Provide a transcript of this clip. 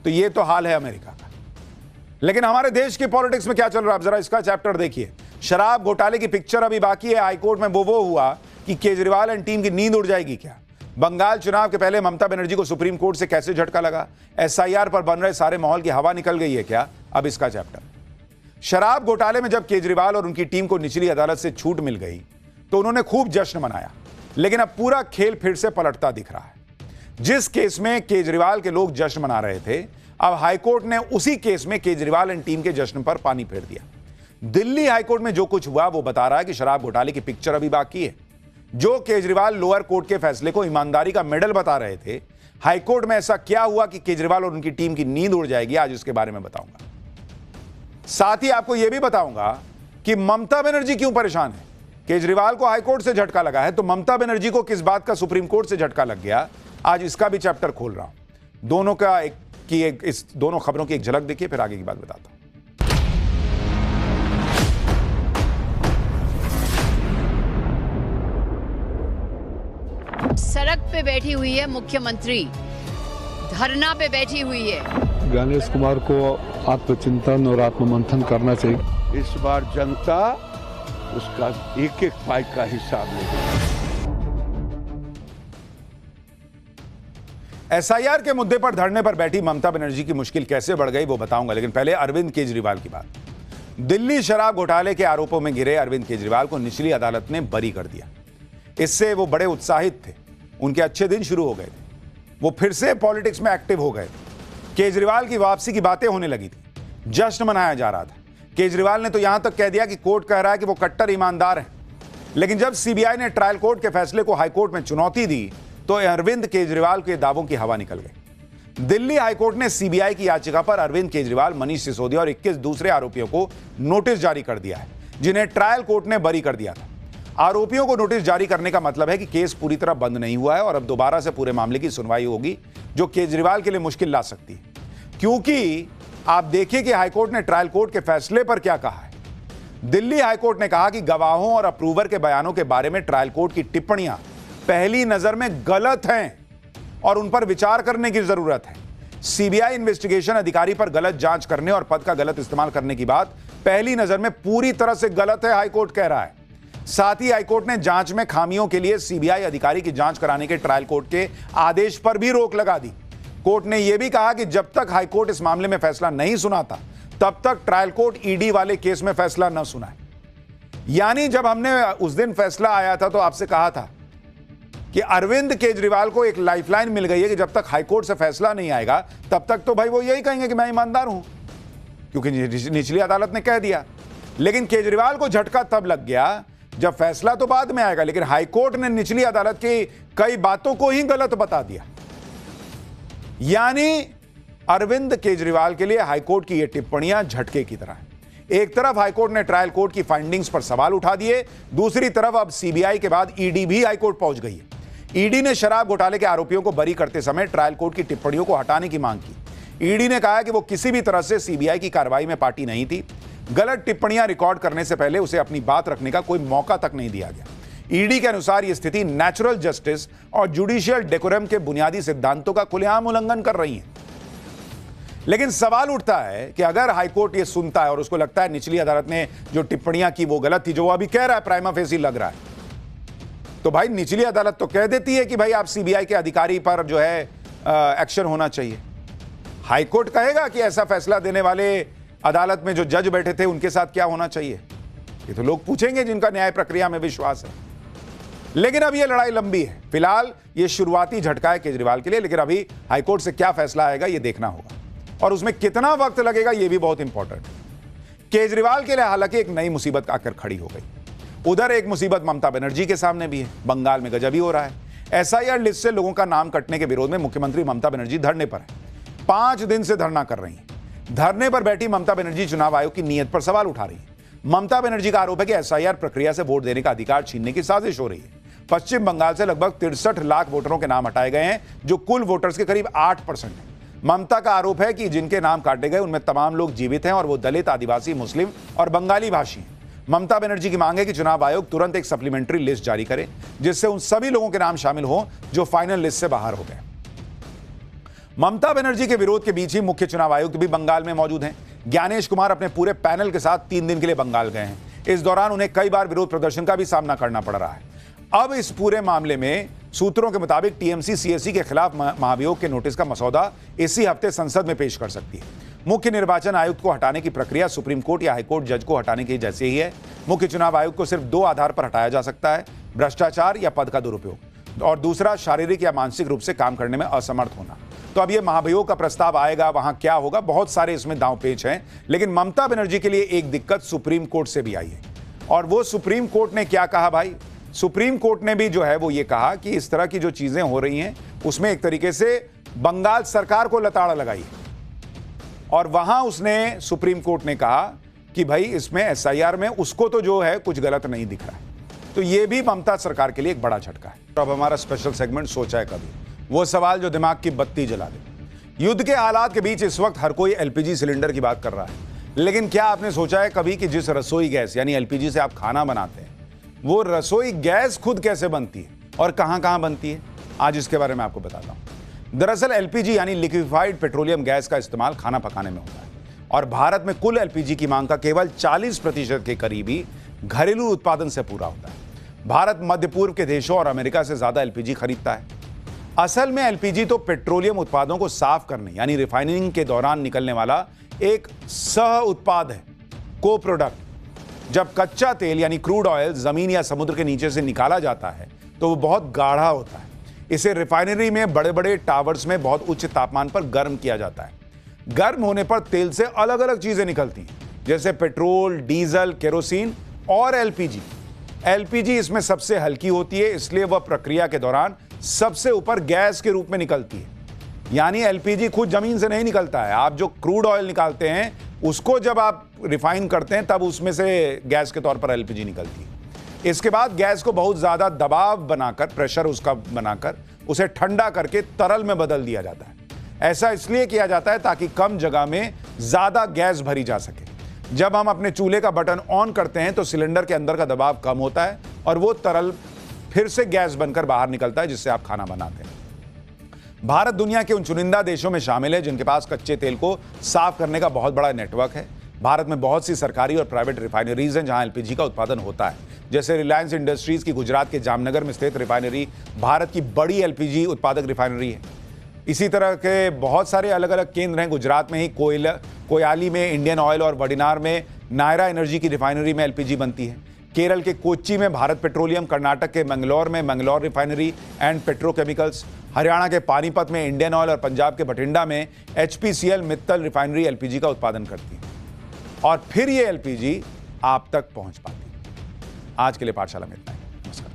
तो ये तो हाल है अमेरिका का। लेकिन हमारे देश की पॉलिटिक्स में क्या चल रहा है, आप जरा इसका चैप्टर देखिए। शराब घोटाले की पिक्चर अभी बाकी है। हाईकोर्ट में वो हुआ कि केजरीवाल एंड टीम की नींद उड़ जाएगी क्या? बंगाल चुनाव के पहले ममता बनर्जी को सुप्रीम कोर्ट से कैसे झटका लगा? एसआईआर पर बन रहे सारे माहौल की हवा निकल गई है क्या? अब इसका चैप्टर। शराब घोटाले में जब केजरीवाल और उनकी टीम को निचली अदालत से छूट मिल गई तो उन्होंने खूब जश्न मनाया, लेकिन अब पूरा खेल फिर से पलटता दिख रहा है। जिस केस में केजरीवाल के लोग जश्न मना रहे थे, अब हाईकोर्ट ने उसी केस में केजरीवाल एंड टीम के जश्न पर पानी फेर दिया। दिल्ली हाईकोर्ट में जो कुछ हुआ वो बता रहा है कि शराब घोटाले की पिक्चर अभी बाकी है। जो केजरीवाल लोअर कोर्ट के फैसले को ईमानदारी का मेडल बता रहे थे, हाईकोर्ट में ऐसा क्या हुआ कि केजरीवाल और उनकी टीम की नींद उड़ जाएगी, आज इसके बारे में बताऊंगा। साथ ही आपको यह भी बताऊंगा कि ममता बनर्जी क्यों परेशान है। केजरीवाल को हाईकोर्ट से झटका लगा है, तो ममता बनर्जी को किस बात का सुप्रीम कोर्ट से झटका लग गया, आज इसका भी चैप्टर खोल रहा हूं। दोनों का इस दोनों खबरों की एक झलक देखिए, फिर आगे की बात बताता हूं। सड़क पे बैठी हुई है मुख्यमंत्री, धरना पे बैठी हुई है। गणेश कुमार को आत्मचिंतन और आत्ममंथन करना चाहिए। इस बार जनता उसका एक एक पाई का हिसाब लेगी। एसआईआर के मुद्दे पर धरने पर बैठी ममता बनर्जी की मुश्किल कैसे बढ़ गई वो बताऊंगा, लेकिन पहले अरविंद केजरीवाल की बात। दिल्ली शराब घोटाले के आरोपों में घिरे अरविंद केजरीवाल को निचली अदालत ने बरी कर दिया। इससे वो बड़े उत्साहित थे, उनके अच्छे दिन शुरू हो गए थे, वो फिर से पॉलिटिक्स में एक्टिव हो गए थे। केजरीवाल की वापसी की बातें होने लगी थी, जश्न मनाया जा रहा था। केजरीवाल ने तो यहां तक कह दिया कि कोर्ट कह रहा है कि वो कट्टर ईमानदार हैं। लेकिन जब सीबीआई ने ट्रायल कोर्ट के फैसले को हाईकोर्ट में चुनौती दी तो अरविंद केजरीवाल के दावों की हवा निकल गई। दिल्ली हाईकोर्ट ने सीबीआई की याचिका पर अरविंद केजरीवाल, मनीष सिसोदिया और 21 दूसरे आरोपियों को नोटिस जारी कर दिया है, जिन्हें ट्रायल कोर्ट ने बरी कर दिया था। आरोपियों को नोटिस जारी करने का मतलब है कि केस पूरी तरह बंद नहीं हुआ है और अब दोबारा से पूरे मामले की सुनवाई होगी, जो केजरीवाल के लिए मुश्किल ला सकती है। क्योंकि आप देखिए कि हाईकोर्ट ने ट्रायल कोर्ट के फैसले पर क्या कहा है। दिल्ली हाईकोर्ट ने कहा कि गवाहों और अप्रूवर के बयानों के बारे में ट्रायल कोर्ट की टिप्पणियां पहली नजर में गलत हैं और उन पर विचार करने की जरूरत है। सीबीआई इन्वेस्टिगेशन अधिकारी पर गलत जांच करने और पद का गलत इस्तेमाल करने की बात पहली नजर में पूरी तरह से गलत है, हाईकोर्ट कह रहा है। साथ ही हाईकोर्ट ने जांच में खामियों के लिए सीबीआई अधिकारी की जांच कराने के ट्रायल कोर्ट के आदेश पर भी रोक लगा दी। कोर्ट ने यह भी कहा कि जब तक हाईकोर्ट इस मामले में फैसला नहीं सुनाता, तब तक ट्रायल कोर्ट ईडी वाले केस में फैसला न सुनाए। यानी जब हमने उस दिन फैसला आया था तो आपसे कहा था कि अरविंद केजरीवाल को एक लाइफलाइन मिल गई है कि जब तक हाईकोर्ट से फैसला नहीं आएगा तब तक तो भाई वो यही कहेंगे कि मैं ईमानदार हूं, क्योंकि निचली अदालत ने कह दिया। लेकिन केजरीवाल को झटका तब लग गया जब फैसला तो बाद में आएगा, लेकिन हाईकोर्ट ने निचली अदालत की कई बातों को ही गलत बता दिया। यानी अरविंद केजरीवाल के लिए हाईकोर्ट की ये टिप्पणियां झटके की तरह हैं। एक तरफ हाईकोर्ट ने ट्रायल कोर्ट की फाइंडिंग्स पर सवाल उठा दिए, दूसरी तरफ अब सीबीआई के बाद ईडी भी हाईकोर्ट पहुंच गई है। ईडी ने शराब घोटाले के आरोपियों को बरी करते समय ट्रायल कोर्ट की टिप्पणियों को हटाने की मांग की। ईडी ने कहा कि वो किसी भी तरह से सीबीआई की कार्रवाई में पार्टी नहीं थी। गलत टिप्पणियां रिकॉर्ड करने से पहले उसे अपनी बात रखने का कोई मौका तक नहीं दिया गया। ईडी के अनुसार यह स्थिति नेचुरल जस्टिस और जुडिशियल डेकोरम के बुनियादी सिद्धांतों का खुलेआम उल्लंघन कर रही है। लेकिन सवाल उठता है कि अगर हाईकोर्ट यह सुनता है और उसको लगता है निचली अदालत ने जो टिप्पणियां की वो गलत थी, जो वो अभी कह रहा है प्राइमा फेसी लग रहा है, तो भाई निचली अदालत तो कह देती है कि भाई आप सीबीआई के अधिकारी पर जो है एक्शन होना चाहिए। हाईकोर्ट कहेगा कि ऐसा फैसला देने वाले अदालत में जो जज बैठे थे उनके साथ क्या होना चाहिए। ये तो लोग पूछेंगे जिनका न्याय प्रक्रिया में विश्वास है। लेकिन अब यह लड़ाई लंबी है। फिलहाल यह शुरुआती झटका है केजरीवाल के लिए, लेकिन अभी हाईकोर्ट से क्या फैसला आएगा यह देखना होगा और उसमें कितना वक्त लगेगा यह भी बहुत इंपॉर्टेंट है। केजरीवाल के लिए हालांकि एक नई मुसीबत आकर खड़ी हो गई। उधर एक मुसीबत ममता बनर्जी के सामने भी है। बंगाल में गजब ही हो रहा है। एसआईआर लिस्ट से लोगों का नाम कटने के विरोध में मुख्यमंत्री ममता बनर्जी धरने पर है। 5 दिन से धरना कर रही हैं। धरने पर बैठी ममता बनर्जी चुनाव आयोग की नीयत पर सवाल उठा रही है। ममता बनर्जी का आरोप है कि एसआईआर प्रक्रिया से वोट देने का अधिकार छीनने की साजिश हो रही है। पश्चिम बंगाल से लगभग 63 लाख वोटरों के नाम हटाए गए हैं, जो कुल वोटर्स के करीब 8% है। ममता का आरोप है कि जिनके नाम काटे गए उनमें तमाम लोग जीवित हैं और वो दलित, आदिवासी, मुस्लिम और बंगाली भाषी हैं। ममता बनर्जी की मांग है कि चुनाव आयोग तुरंत एक सप्लीमेंट्री लिस्ट जारी करे, जिससे उन सभी लोगों के नाम शामिल हों जो फाइनल लिस्ट से बाहर हो गए। ममता बनर्जी के विरोध के बीच ही मुख्य चुनाव आयुक्त भी बंगाल में मौजूद हैं। ज्ञानेश कुमार अपने पूरे पैनल के साथ 3 दिन के लिए बंगाल गए हैं। इस दौरान उन्हें कई बार विरोध प्रदर्शन का भी सामना करना पड़ रहा है। अब इस पूरे मामले में सूत्रों के मुताबिक टीएमसी सीएससी के खिलाफ महाभियोग के नोटिस का मसौदा इसी हफ्ते संसद में पेश कर सकती है। मुख्य निर्वाचन आयुक्त को हटाने की प्रक्रिया सुप्रीम कोर्ट या हाईकोर्ट जज को हटाने के जैसे ही है। मुख्य चुनाव आयुक्त को सिर्फ 2 आधार पर हटाया जा सकता है, भ्रष्टाचार या पद का दुरुपयोग, और दूसरा शारीरिक या मानसिक रूप से काम करने में असमर्थ होना। तो अब यह महाभियोग का प्रस्ताव आएगा, वहां क्या होगा, बहुत सारे इसमें दांव पेच हैं। लेकिन ममता बनर्जी के लिए एक दिक्कत सुप्रीम कोर्ट से भी आई है, और वो सुप्रीम कोर्ट ने क्या कहा भाई? सुप्रीम कोर्ट ने भी जो है वो ये कहा कि इस तरह की जो चीजें हो रही हैं उसमें एक तरीके से बंगाल सरकार को लताड़ लगाई, और वहां उसने सुप्रीम कोर्ट ने कहा कि भाई इसमें एसआईआर में उसको तो जो है कुछ गलत नहीं दिख रहा है। तो ये भी ममता सरकार के लिए एक बड़ा झटका है। तो अब हमारा स्पेशल सेगमेंट सोचा है कभी, वो सवाल जो दिमाग की बत्ती जला दे। युद्ध के हालात के बीच इस वक्त हर कोई एलपीजी सिलेंडर की बात कर रहा है, लेकिन क्या आपने सोचा है कभी कि जिस रसोई गैस यानी एलपीजी से आप खाना बनाते हैं, वो रसोई गैस खुद कैसे बनती है और कहां कहां बनती है? आज इसके बारे में आपको बताता हूं। दरअसल एलपीजी यानी लिक्विफाइड पेट्रोलियम गैस का इस्तेमाल खाना पकाने में होता है, और भारत में कुल एलपीजी की मांग का केवल 40% के करीब ही घरेलू उत्पादन से पूरा होता है। भारत मध्य पूर्व के देशों और अमेरिका से ज्यादा एलपीजी खरीदता है। असल में एलपीजी तो पेट्रोलियम उत्पादों को साफ करने यानी रिफाइनिंग के दौरान निकलने वाला एक सह उत्पाद है, को प्रोडक्ट। जब कच्चा तेल यानी क्रूड ऑयल जमीन या समुद्र के नीचे से निकाला जाता है तो वो बहुत गाढ़ा होता है। इसे रिफाइनरी में बड़े बड़े टावर्स में बहुत उच्च तापमान पर गर्म किया जाता है। गर्म होने पर तेल से अलग अलग चीजें निकलती हैं, जैसे पेट्रोल, डीजल, केरोसिन और एलपीजी। एलपीजी इसमें सबसे हल्की होती है, इसलिए वह प्रक्रिया के दौरान सबसे ऊपर गैस के रूप में निकलती है। यानी एलपीजी खुद जमीन से नहीं निकलता है। आप जो क्रूड ऑयल निकालते हैं उसको जब आप रिफाइन करते हैं तब उसमें से गैस के तौर पर एलपीजी निकलती है। इसके बाद गैस को बहुत ज्यादा दबाव बनाकर, प्रेशर उसका बनाकर उसे ठंडा करके तरल में बदल दिया जाता है। ऐसा इसलिए किया जाता है ताकि कम जगह में ज्यादा गैस भरी जा सके। जब हम अपने चूल्हे का बटन ऑन करते हैं तो सिलेंडर के अंदर का दबाव कम होता है और वो तरल फिर से गैस बनकर बाहर निकलता है, जिससे आप खाना बनाते हैं। भारत दुनिया के उन चुनिंदा देशों में शामिल है जिनके पास कच्चे तेल को साफ करने का बहुत बड़ा नेटवर्क है। भारत में बहुत सी सरकारी और प्राइवेट रिफाइनरीज हैं जहां एलपीजी का उत्पादन होता है, जैसे रिलायंस इंडस्ट्रीज की गुजरात के जामनगर में स्थित रिफाइनरी भारत की बड़ी एलपीजी उत्पादक रिफाइनरी है। इसी तरह के बहुत सारे अलग अलग केंद्र हैं। गुजरात में ही कोयाली में इंडियन ऑयल और वडिनार में नायरा एनर्जी की रिफाइनरी में एलपीजी बनती है। केरल के कोच्चि में भारत पेट्रोलियम, कर्नाटक के मंगलौर में Mangalore refinery and petrochemicals, Haryana के पानीपत में इंडियन ऑयल और पंजाब के बठिंडा में एचपीसीएल मित्तल रिफाइनरी एलपीजी का उत्पादन करती है, और फिर ये एलपीजी आप तक पहुंच पाती है। आज के लिए पाठशाला में इतना ही।